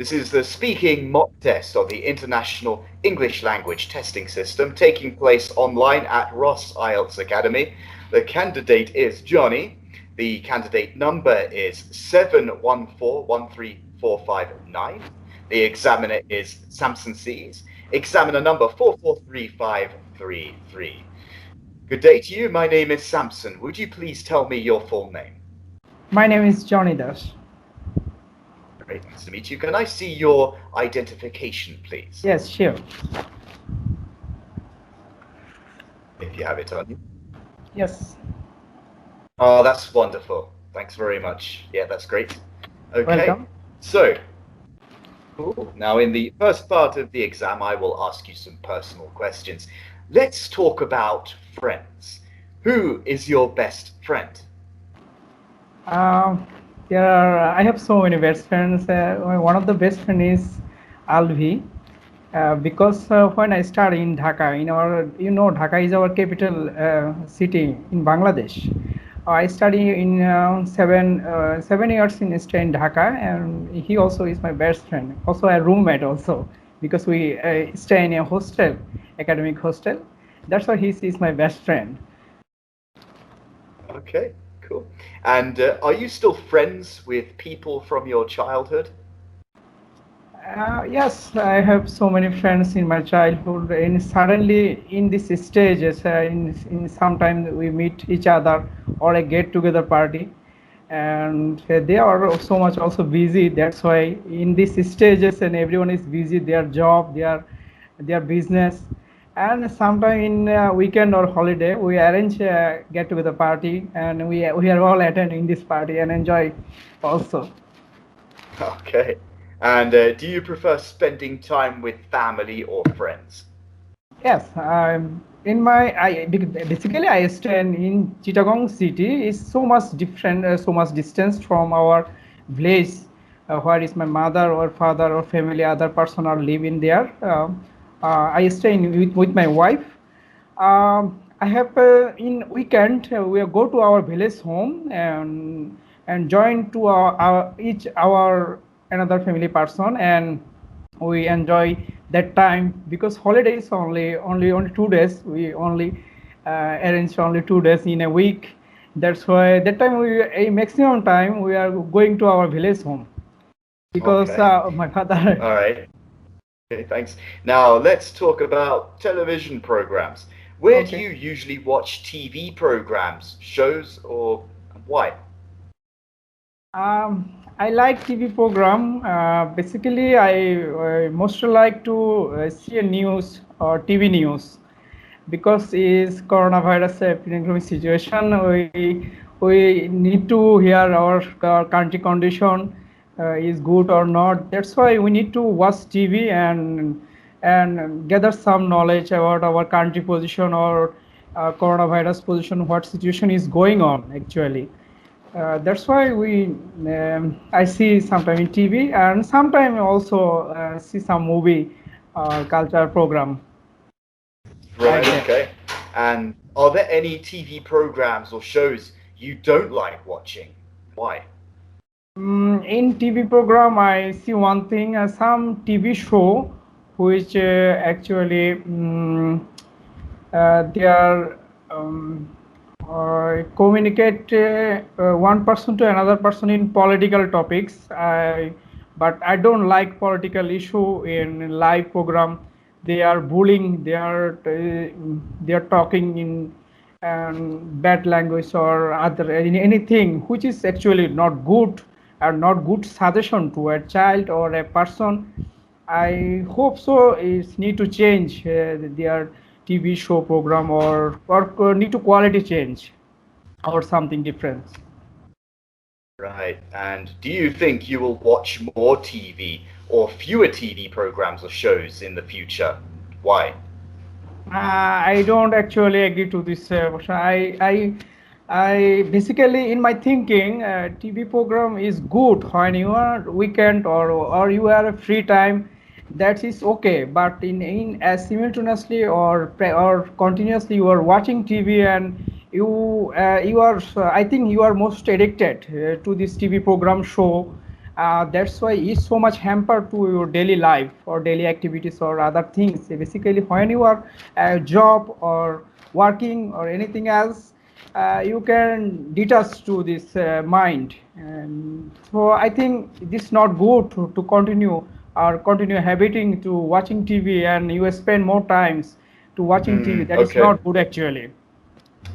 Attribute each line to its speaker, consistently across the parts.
Speaker 1: This is the speaking mock test of the International English Language Testing System taking place online at Ross IELTS Academy. The candidate is Johnny. The candidate number is 714-13459. The examiner is Samson Sees. Examiner number 443533. Good day to you. My name is Samson. Would you please tell me your full name?
Speaker 2: My name is Johnny Das.
Speaker 1: Great, nice to meet you. Can I see your identification, please?
Speaker 2: Yes, sure.
Speaker 1: If you have it on you.
Speaker 2: Yes.
Speaker 1: Oh, that's wonderful. Thanks very much. Yeah, that's great. Okay.
Speaker 2: Welcome.
Speaker 1: So, now in the first part of the exam, I will ask you some personal questions. Let's talk about friends. Who is your best friend?
Speaker 2: I have so many best friends. One of the best friends is Alvi, because when I studied in Dhaka, Dhaka is our capital city in Bangladesh. I study in 7 years in stay in Dhaka, and he also is my best friend. Also a roommate also, because we stay in a hostel, academic hostel. That's why he is my best friend.
Speaker 1: Okay. Cool. And are you still friends with people from your childhood?
Speaker 2: Yes, I have so many friends in my childhood, and suddenly in these stages, in sometimes we meet each other or a get-together party, and they are so much also busy. That's why in these stages, and everyone is busy, their job, their business. And sometime in weekend or holiday, we arrange a get-together party, and we are all attending this party and enjoy also.
Speaker 1: Okay. And do you prefer spending time with family or friends?
Speaker 2: Yes, basically I stay in Chittagong city. It's so much different, so much distance from our village, where is my mother or father or family, other person are living there. I stay with my wife. I have in weekend we go to our village home and join to our another family person, and we enjoy that time, because holidays only 2 days. We only arrange only 2 days in a week. That's why that time a maximum time we are going to our village home, because my father.
Speaker 1: All right. Okay, thanks. Now let's talk about television programs. Where do you usually watch TV programs, shows, or why?
Speaker 2: I like TV program. Basically, I mostly like to see a news or TV news, because is coronavirus epidemic situation. We need to hear our country condition is good or not. That's why we need to watch TV and gather some knowledge about our country position or coronavirus position, what situation is going on actually. That's why I see sometime in TV, and sometime also see some movie culture program.
Speaker 1: Right, okay. And are there any TV programs or shows you don't like watching? Why?
Speaker 2: In TV program, I see one thing, some TV show which actually they are communicate one person to another person in political topics. But I don't like political issue in live program. They are bullying. They are talking in bad language or other anything which is actually not good, and not good suggestion to a child or a person. I hope so. It's need to change their TV show program, or need to quality change or something different.
Speaker 1: Right. And do you think you will watch more TV or fewer TV programs or shows in the future? Why?
Speaker 2: I don't actually agree to this. I basically, in my thinking, TV program is good when you are weekend or you are a free time. That is okay. But in as simultaneously or continuously you are watching TV, and you are I think you are most addicted to this TV program show, That's why it's so much hampered to your daily life or daily activities or other things. Basically, when you are a job or working or anything else, you can detach to this mind. And so I think this is not good to continue or continue habiting to watching TV, and you spend more times to watching TV. That is
Speaker 1: Okay.
Speaker 2: not good actually.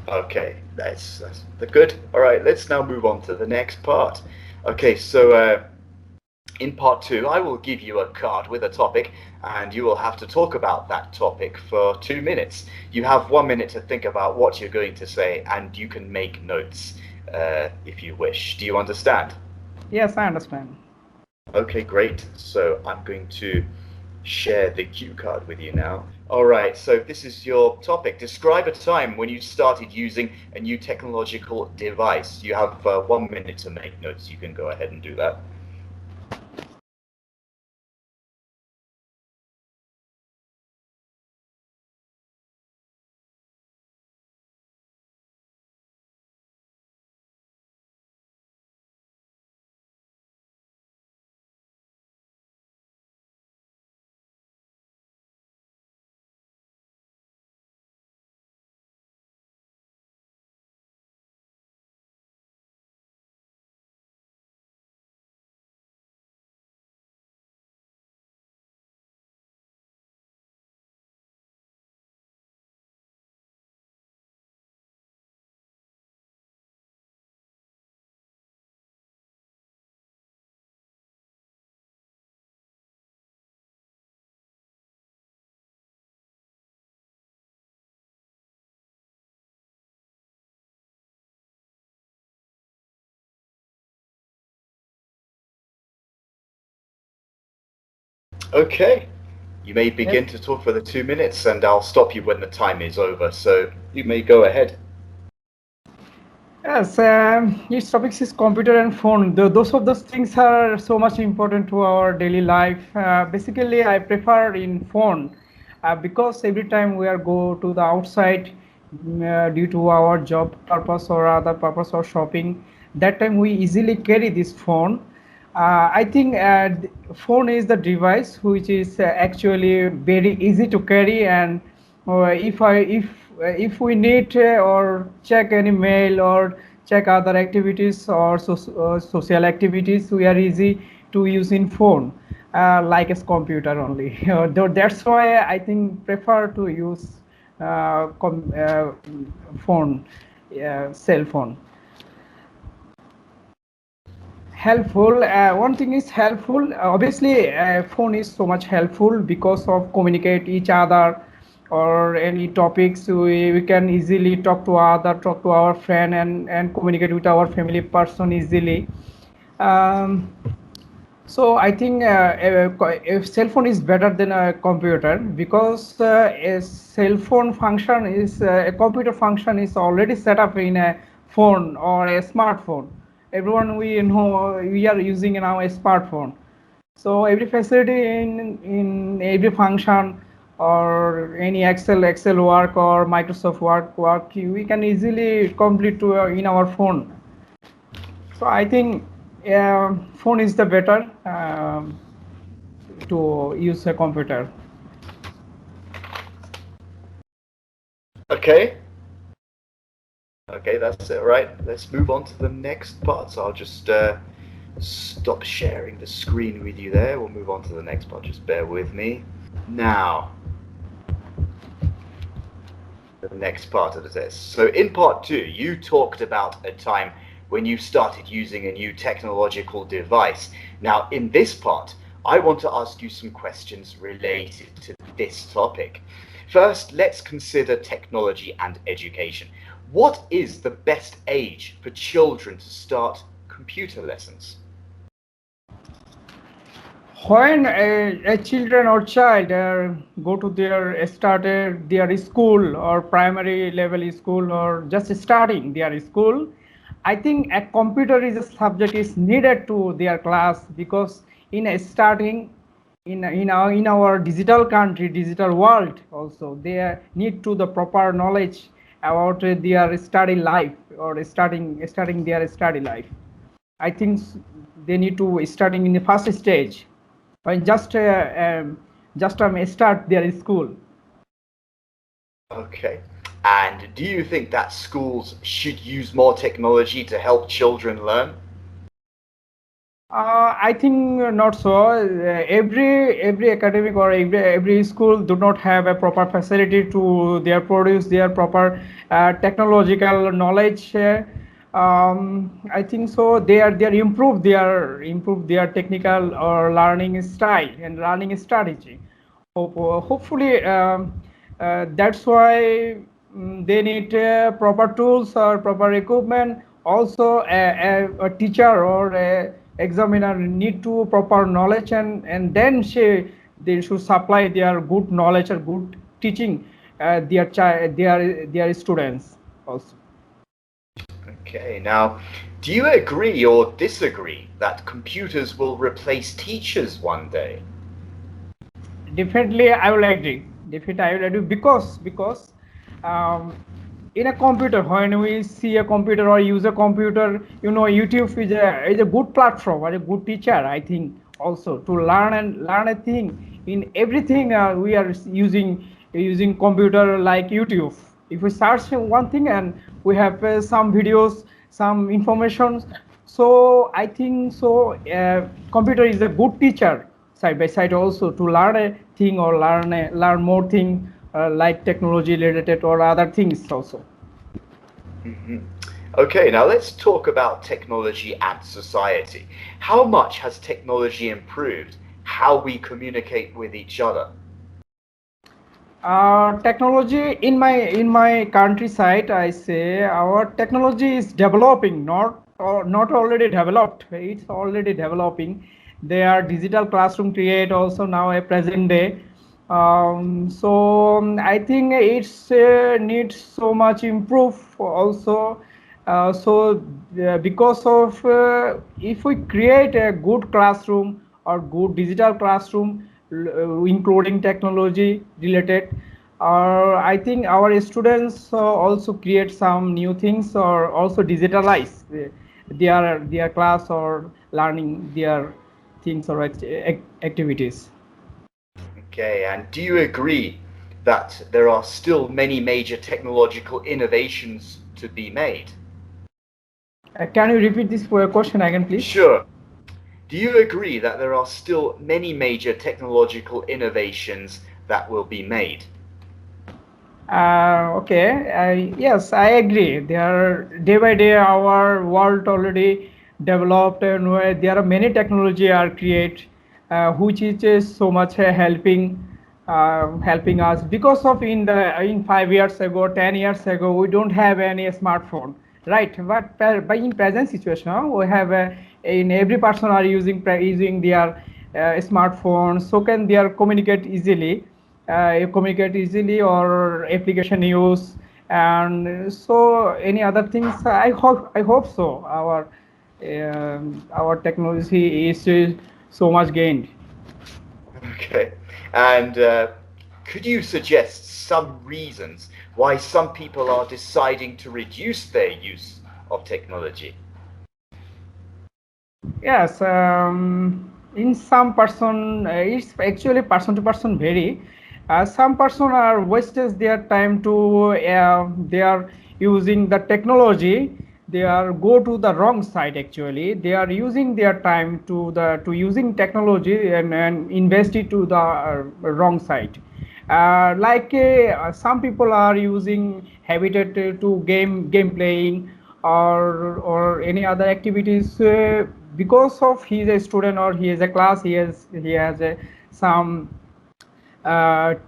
Speaker 1: Okay, that's the good. All right, let's now move on to the next part. Okay, so in part two, I will give you a card with a topic, and you will have to talk about that topic for 2 minutes. You have 1 minute to think about what you're going to say, and you can make notes if you wish. Do you understand?
Speaker 2: Yes, I understand.
Speaker 1: Okay, great. So I'm going to share the cue card with you now. All right, so this is your topic. Describe a time when you started using a new technological device. You have 1 minute to make notes. You can go ahead and do that. Okay, you may
Speaker 2: Yes.
Speaker 1: begin to talk for the 2 minutes, and I'll stop you when the time is over. So you may go ahead.
Speaker 2: Yes, its topics is computer and phone. Those of those things are so much important to our daily life. Basically, I prefer in phone because every time we are go to the outside due to our job purpose or other purpose or shopping, that time we easily carry this phone. I think phone is the device which is actually very easy to carry, and if we need or check any mail or check other activities or social activities, we are easy to use in phone like a computer only. That's why I think prefer to use phone, cell phone. Helpful, one thing is helpful, obviously phone is so much helpful because of communicate each other or any topics. We can easily talk to our friend and communicate with our family person easily. um, so I think a cell phone is better than a computer because a cell phone function is a computer function is already set up in a phone or a smartphone. Everyone we know we are using now a smartphone. So every facility in every function or any Excel work or Microsoft work we can easily complete to in our phone. So I think phone is the better to use a computer.
Speaker 1: Okay. Okay, that's it. Right. Let's move on to the next part. So I'll just stop sharing the screen with you there. We'll move on to the next part. Just bear with me. Now, the next part of the test. So in part two, you talked about a time when you started using a new technological device. Now, in this part, I want to ask you some questions related to this topic. First, let's consider technology and education. What is the best age for children to start computer lessons?
Speaker 2: When a children or child go to their started their school or primary level school or just starting their school, I think a computer is a subject is needed to their class because in a starting in our digital country, digital world also they need to the proper knowledge about their study life or starting their study life. I think they need to starting in the first stage, when just start their school.
Speaker 1: Okay. And do you think that schools should use more technology to help children learn?
Speaker 2: I think not so. Every academic or every school do not have a proper facility to their produce their proper technological knowledge. I think so. They are improve their technical or learning style and learning strategy. Hopefully, that's why they need proper tools or proper equipment. Also, a teacher or a examiner need to proper knowledge, and then they should supply their good knowledge or good teaching their students also.
Speaker 1: Okay, now, do you agree or disagree that computers will replace teachers one day?
Speaker 2: Definitely, I will agree. Definitely, I will agree because um, in a computer, when we see a computer or use a computer, YouTube is a good platform or a good teacher. I think also to learn and learn a thing in everything we are using computer like YouTube. If we search one thing and we have some videos, some information, so I think so. Computer is a good teacher side by side also to learn a thing or learn more thing like technology related or other things also.
Speaker 1: Mhm. Okay, now let's talk about technology and society. How much has technology improved how we communicate with each other?
Speaker 2: Technology in my countryside, I say our technology is developing, not already developed. It's already developing. There are digital classroom create also now a present day. So I think it's needs so much improve also. Because of if we create a good classroom or good digital classroom including technology related, I think our students also create some new things or also digitalize their class or learning their things or activities.
Speaker 1: Okay, and do you agree that there are still many major technological innovations to be made?
Speaker 2: Can you repeat this for a question again, please?
Speaker 1: Sure. Do you agree that there are still many major technological innovations that will be made?
Speaker 2: Okay, yes, I agree. There are day by day our world already developed, and where there are many technology are create, which is so much helping us because of in 5 years ago, 10 years ago, we don't have any smartphone, right? But by in present situation, we have in every person are using their smartphones, so can they are communicate easily or application use, and so any other things. I hope so our technology is so much gained.
Speaker 1: Okay. And could you suggest some reasons why some people are deciding to reduce their use of technology?
Speaker 2: Yes, in some person, it's actually person to person vary. Some person are wastes their time to they are using the technology. They are go to the wrong side. Actually, they are using their time to using technology and invest it to the wrong side. Some people are using habitat to game playing or any other activities because of he is a student or he is a class, he has some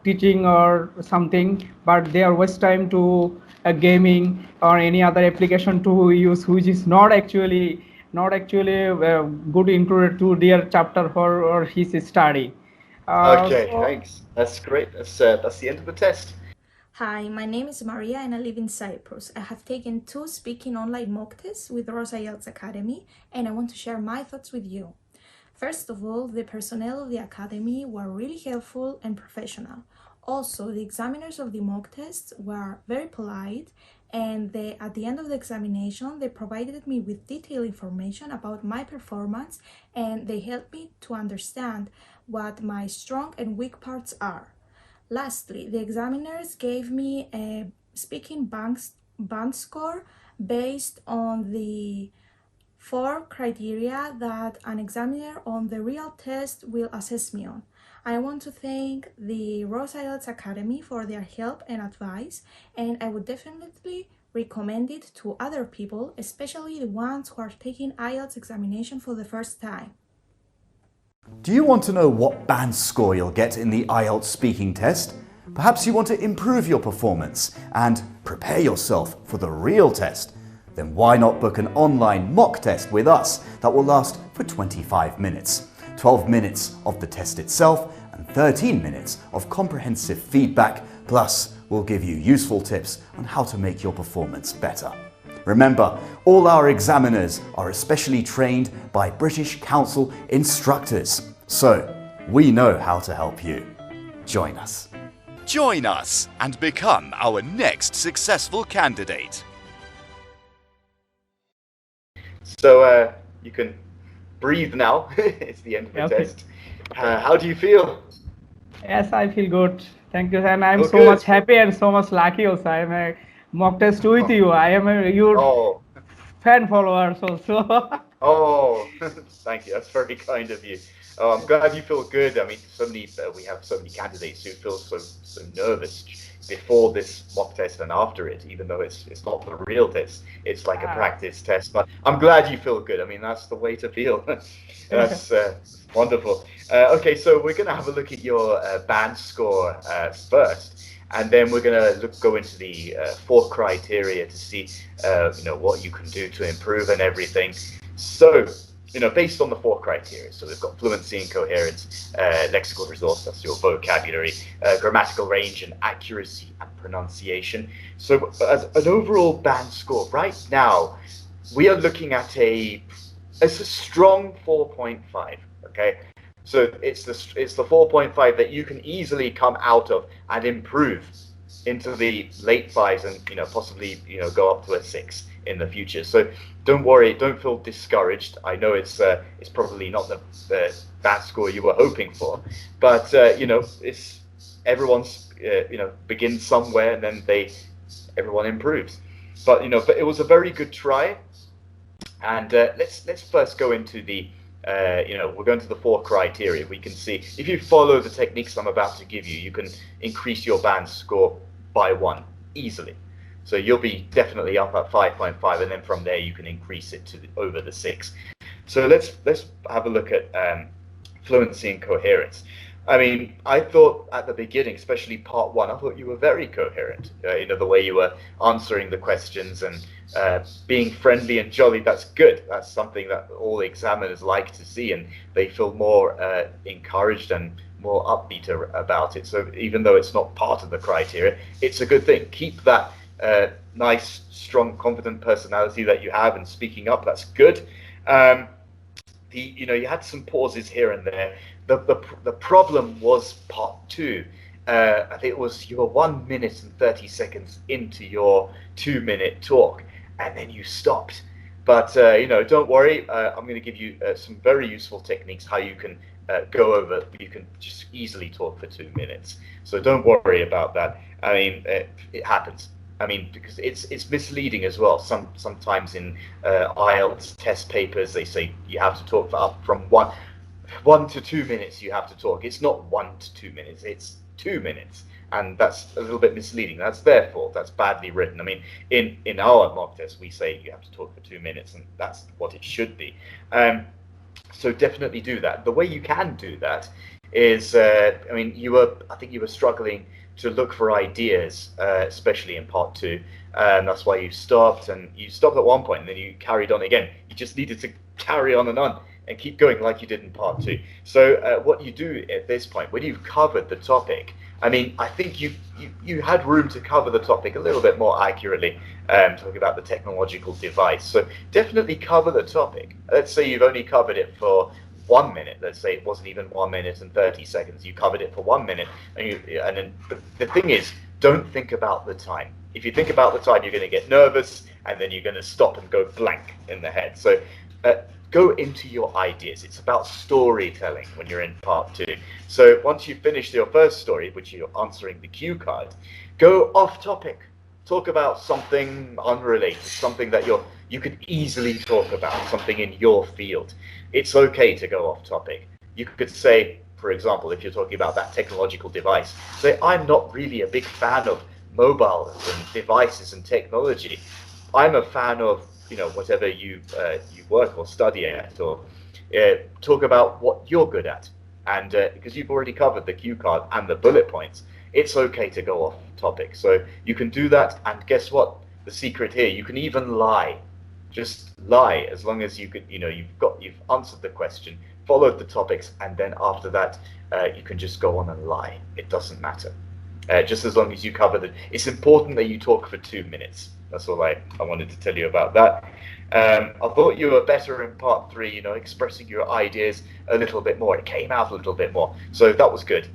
Speaker 2: teaching or something, but they are waste time to gaming or any other application to use which is not actually good included to their chapter or his study.
Speaker 1: Okay,
Speaker 2: So
Speaker 1: thanks. That's great. That's the end of the test.
Speaker 3: Hi, my name is Maria and I live in Cyprus. I have taken 2 speaking online mock tests with Ross IELTS Academy and I want to share my thoughts with you. First of all, the personnel of the academy were really helpful and professional. Also, the examiners of the mock tests were very polite and at the end of the examination, they provided me with detailed information about my performance, and they helped me to understand what my strong and weak parts are. Lastly, the examiners gave me a speaking band score based on the 4 criteria that an examiner on the real test will assess me on. I want to thank the Ross IELTS Academy for their help and advice, and I would definitely recommend it to other people, especially the ones who are taking IELTS examination for the first time.
Speaker 4: Do you want to know what band score you'll get in the IELTS speaking test? Perhaps you want to improve your performance and prepare yourself for the real test? Then why not book an online mock test with us that will last for 25 minutes? 12 minutes of the test itself and 13 minutes of comprehensive feedback, plus we'll give you useful tips on how to make your performance better. Remember, all our examiners are especially trained by British Council instructors, so we know how to help you. Join us.
Speaker 5: Join us and become our next successful candidate.
Speaker 1: So you can breathe now. It's the end of the test. How do you feel?
Speaker 2: Yes, I feel good. Thank you, and I'm so
Speaker 1: good.
Speaker 2: much happy and so much lucky also. I'm a mock test with you. I am your fan followers also.
Speaker 1: Oh, thank you. That's very kind of you. Oh, I'm glad you feel good. I mean, we have so many candidates who feel so nervous before this mock test and after it, even though it's not the real test. It's like a practice test. But I'm glad you feel good. I mean, that's the way to feel. That's wonderful. Okay, so we're going to have a look at your band score first, and then we're going to go into the 4 criteria to see what you can do to improve and everything. So, based on the 4 criteria, so we've got fluency and coherence, lexical resource, that's your vocabulary, grammatical range and accuracy and pronunciation. So as an overall band score, right now, we are looking at it's a strong 4.5, okay? So it's the 4.5 that you can easily come out of and improve into the late 5s and possibly go up to a 6 in the future. So don't worry, don't feel discouraged. I know it's probably not the band score you were hoping for, but it's everyone's begins somewhere and then everyone improves. But but it was a very good try. And let's first go into the we're going to the 4 criteria. We can see if you follow the techniques I'm about to give you, you can increase your band score by 1 easily. So you'll be definitely up at 5.5, and then from there you can increase it to over the 6. So let's have a look at fluency and coherence. I mean, I thought at the beginning, especially part 1, I thought you were very coherent. The way you were answering the questions and being friendly and jolly. That's good. That's something that all examiners like to see, and they feel more encouraged and more upbeat about it. So even though it's not part of the criteria, it's a good thing. Keep that nice, strong, confident personality that you have and speaking up. That's good. You had some pauses here and there. The problem was part 2. I think it was you were 1 minute and 30 seconds into your 2-minute talk, and then you stopped. But don't worry. I'm going to give you some very useful techniques how you can go over. You can just easily talk for 2 minutes. So don't worry about that. I mean, it happens. I mean, because it's misleading as well. Sometimes in IELTS test papers, they say you have to talk for up from 1 to 2 minutes. You have to talk. It's not 1 to 2 minutes. It's 2 minutes, and that's a little bit misleading. That's their fault. That's badly written. I mean, in our mock test, we say you have to talk for 2 minutes, and that's what it should be. So definitely do that. The way you can do that is, I think you were struggling to look for ideas, especially in part 2. That's why you stopped, and you stopped at one point, and then you carried on again. You just needed to carry on and keep going like you did in part 2. So what you do at this point, when you've covered the topic, I mean, I think you had room to cover the topic a little bit more accurately, talking about the technological device. So definitely cover the topic. Let's say you've only covered it for 1 minute. Let's say it wasn't even 1 minute and 30 seconds. You covered it for 1 minute, and then the thing is, don't think about the time. If you think about the time, you're going to get nervous, and then you're going to stop and go blank in the head. So go into your ideas. It's about storytelling when you're in part 2. So once you've finished your first story, which you're answering the cue card, go off topic. Talk about something unrelated, something that you could easily talk about, something in your field. It's okay to go off topic. You could say, for example, if you're talking about that technological device, say, I'm not really a big fan of mobiles and devices and technology. I'm a fan of, whatever you work or study at, or talk about what you're good at. And because you've already covered the cue card and the bullet points, it's okay to go off topic. So you can do that, and guess what? The secret here, you can even lie. Just lie, as long as you could, you've answered the question, followed the topics, and then after that, you can just go on and lie. It doesn't matter. Just as long as you cover it's important that you talk for 2 minutes. That's all I wanted to tell you about that. I thought you were better in part 3, expressing your ideas a little bit more. It came out a little bit more, so that was good.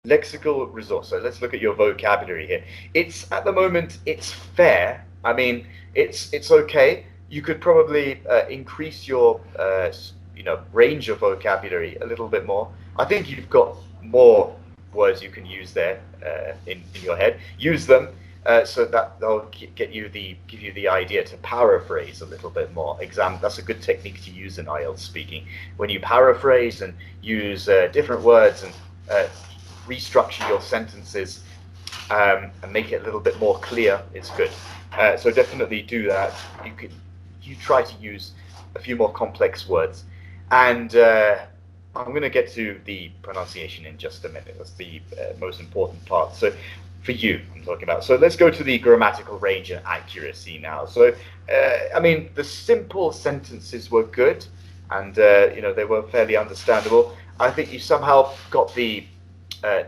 Speaker 1: Lexical resource. So let's look at your vocabulary here. At the moment, it's fair. I mean, it's okay. You could probably increase your range of vocabulary a little bit more. I think you've got more words you can use there in your head. Use them so that they'll give you the idea to paraphrase a little bit more. That's a good technique to use in IELTS speaking. When you paraphrase and use different words and restructure your sentences and make it a little bit more clear, it's good. So definitely do that. You try to use a few more complex words, and I'm going to get to the pronunciation in just a minute. That's the most important part. So for you, I'm talking about. So let's go to the grammatical range and accuracy now. So I mean, the simple sentences were good, and they were fairly understandable. I think you somehow got the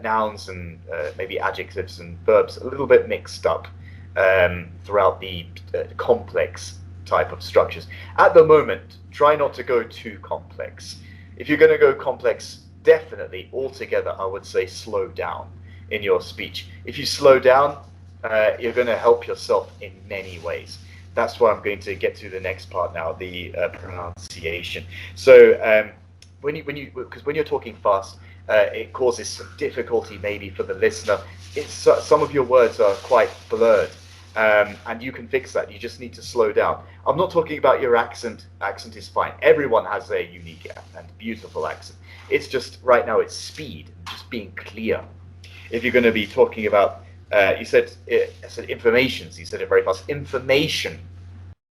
Speaker 1: nouns and maybe adjectives and verbs a little bit mixed up throughout the complex type of structures. At the moment, try not to go too complex. If you're going to go complex, definitely altogether, I would say slow down in your speech. If you slow down, you're going to help yourself in many ways. That's why I'm going to get to the next part now, the pronunciation. So because when you're talking fast, it causes some difficulty maybe for the listener. Some of your words are quite blurred, and you can fix that. You just need to slow down. I'm not talking about your accent. Accent is fine. Everyone has a unique and beautiful accent. It's just right now it's speed, just being clear. If you're going to be talking about, I said information, so you said it very fast. Information.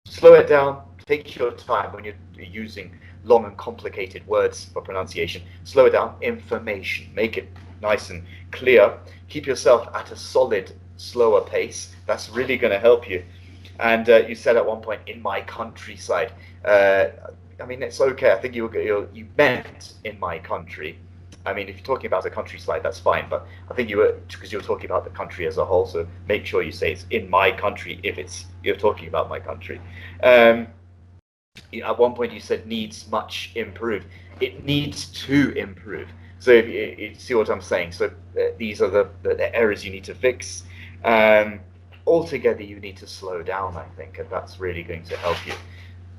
Speaker 1: Slow it down. Take your time when you're using long and complicated words for pronunciation. Slow it down. Information. Make it nice and clear. Keep yourself at a solid, slower pace. That's really going to help you. And you said at one point, in my countryside. I mean, it's okay. I think you meant in my country. I mean, if you're talking about the countryside, that's fine. But I think because you were talking about the country as a whole. So make sure you say it's in my country if you're talking about my country. At one point you said needs much improved. It needs to improve. So if you see what I'm saying. So these are the errors you need to fix. Altogether, you need to slow down, I think, and that's really going to help you.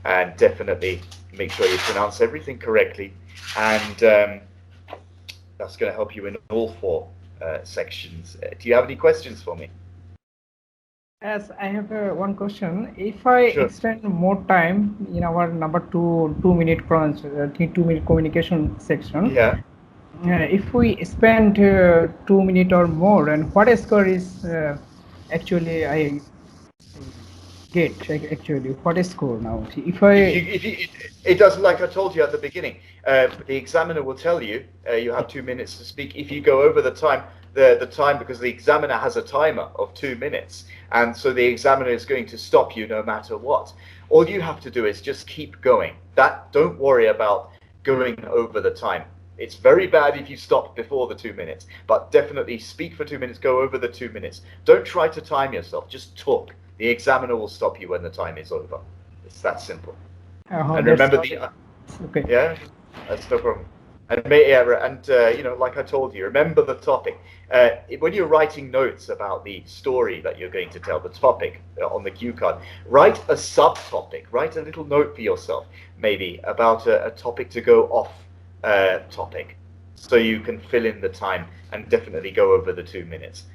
Speaker 1: And definitely make sure you pronounce everything correctly. And that's going to help you in all 4 sections. Do you have any questions for me?
Speaker 2: Yes, I have one question. If I extend more time in our number 2-minute crunch, 2-minute communication section, if we spend 2 minutes or more, and what score is actually I get? Actually, what is score now?
Speaker 1: It doesn't, like I told you at the beginning. The examiner will tell you you have 2 minutes to speak. If you go over the time, the time, because the examiner has a timer of 2 minutes, and so the examiner is going to stop you no matter what. All you have to do is just keep going. Don't worry about going over the time. It's very bad if you stop before the 2 minutes, but definitely speak for 2 minutes, go over the 2 minutes. Don't try to time yourself, just talk. The examiner will stop you when the time is over. It's that simple. And remember
Speaker 2: okay.
Speaker 1: Yeah, that's no problem. And you know, like I told you, remember the topic. When you're writing notes about the story that you're going to tell, the topic on the cue card, write a subtopic. Write a little note for yourself, maybe about a topic to go off topic, so you can fill in the time and definitely go over the 2 minutes.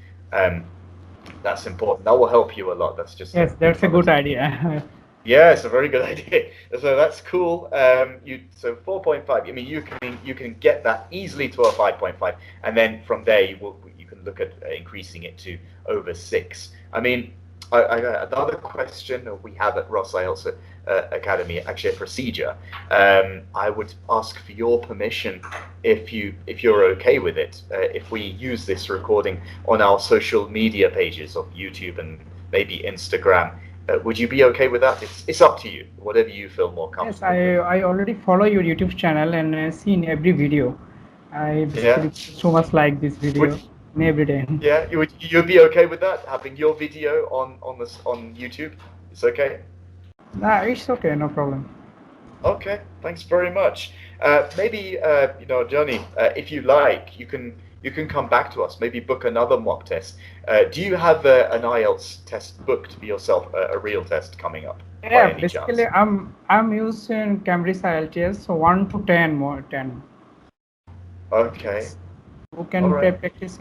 Speaker 1: That's important. That will help you a lot. That's just
Speaker 2: Yes, that's a good idea.
Speaker 1: yeah, it's a very good idea. So that's cool. So 4.5. I mean, you can get that easily to a 5.5, and then from there you can look at increasing it to over 6. I mean, another question we have at Ross IELTS Academy, actually a procedure. I would ask for your permission if you're okay with it. If we use this recording on our social media pages of YouTube and maybe Instagram. Would you be okay with that? It's up to you, whatever you feel more comfortable.
Speaker 2: Yes, I already follow your YouTube channel and seen every video. I basically so much like this video every day.
Speaker 1: Yeah, you'd be okay with that, having your video on YouTube? It's okay?
Speaker 2: Nah, it's okay, no problem.
Speaker 1: Okay, thanks very much. Maybe you know, Johnny, if you like, you can come back to us. Maybe book another mock test. Do you have an IELTS test booked for yourself, a real test coming up?
Speaker 2: Yeah, basically I'm using Cambridge IELTS, so 1 to 10 more 10.
Speaker 1: Okay.
Speaker 2: We can practice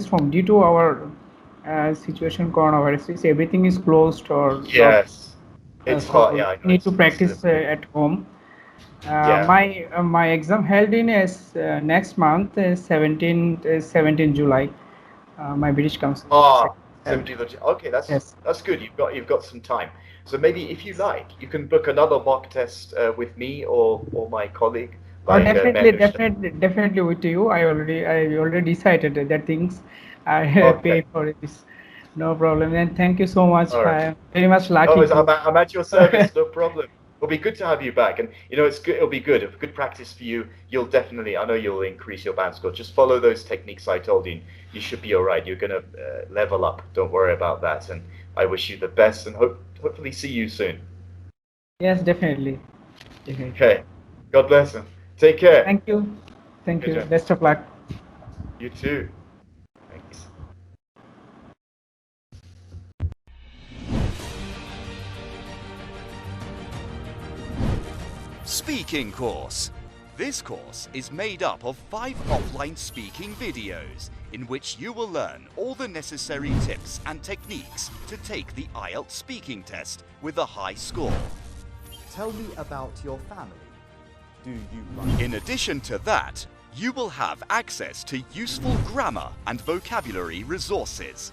Speaker 2: home due to our situation coronavirus. Everything is closed or
Speaker 1: yes, it's hot. Yeah, I know.
Speaker 2: Need to practice at home. My exam held in next month, 17 July. My British Council.
Speaker 1: 17th of July. Okay, that's good. You've got some time. So maybe if you like, you can book another mock test with me or my colleague.
Speaker 2: Definitely with you. I already decided that things I pay for this. No problem. And thank you so much. I'm very much lucky.
Speaker 1: I'm at your service. No problem. It'll be good to have you back, and you know, it's good. It'll be good. If good practice for you, you'll definitely. I know you'll increase your band score. Just follow those techniques I told you. You should be all right. You're gonna level up. Don't worry about that. And I wish you the best, and hopefully see you soon.
Speaker 2: Yes, definitely.
Speaker 1: Okay. God bless him. Take care.
Speaker 2: Thank you. Thank you. Best of luck.
Speaker 1: You too. Thanks.
Speaker 5: Speaking course. This course is made up of 5 offline speaking videos in which you will learn all the necessary tips and techniques to take the IELTS speaking test with a high score.
Speaker 4: Tell me about your family. Do you
Speaker 5: In addition to that, you will have access to useful grammar and vocabulary resources.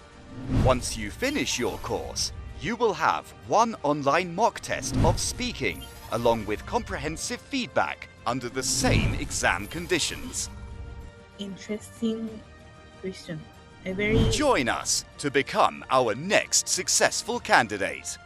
Speaker 5: Once you finish your course, you will have 1 online mock test of speaking, along with comprehensive feedback under the same exam conditions.
Speaker 6: Interesting question.
Speaker 5: Join us to become our next successful candidate.